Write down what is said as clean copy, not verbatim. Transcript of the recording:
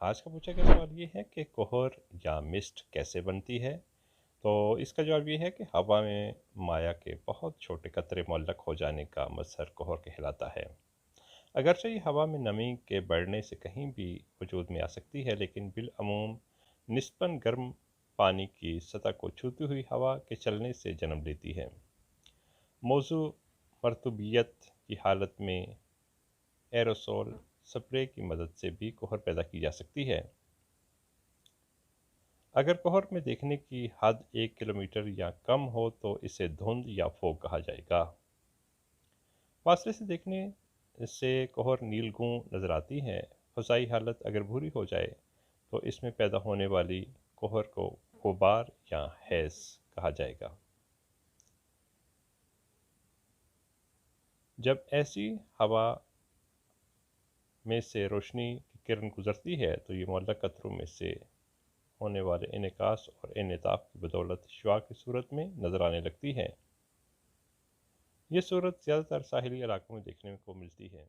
آج کا پوچھا گیا سوال یہ ہے کہ کوہر یا مسٹ کیسے بنتی ہے؟ تو اس کا جواب یہ ہے کہ ہوا میں مایا کے بہت چھوٹے قطرے معلق ہو جانے کا مظہر کوہر کہلاتا ہے۔ اگرچہ یہ ہوا میں نمی کے بڑھنے سے کہیں بھی وجود میں آ سکتی ہے، لیکن بالعموم نسبتاً گرم پانی کی سطح کو چھوتی ہوئی ہوا کے چلنے سے جنم لیتی ہے۔ موضوع مرطوبیت کی حالت میں ایروسول سپرے کی مدد سے بھی کوہر پیدا کی جا سکتی ہے۔ اگر کوہر میں دیکھنے کی حد 1 کلومیٹر یا کم ہو تو اسے دھند یا فوگ کہا جائے گا۔ فاصلے سے دیکھنے سے کوہر نیل گوں نظر آتی ہے۔ فضائی حالت اگر بھوری ہو جائے تو اس میں پیدا ہونے والی کوہر کو غبار یا حیض کہا جائے گا۔ جب ایسی ہوا میں سے روشنی کی کرن گزرتی ہے تو یہ معلق قطروں میں سے ہونے والے انعکاس اور انعطاف کی بدولت شعاع کی صورت میں نظر آنے لگتی ہے۔ یہ صورت زیادہ تر ساحلی علاقوں میں دیکھنے کو ملتی ہے۔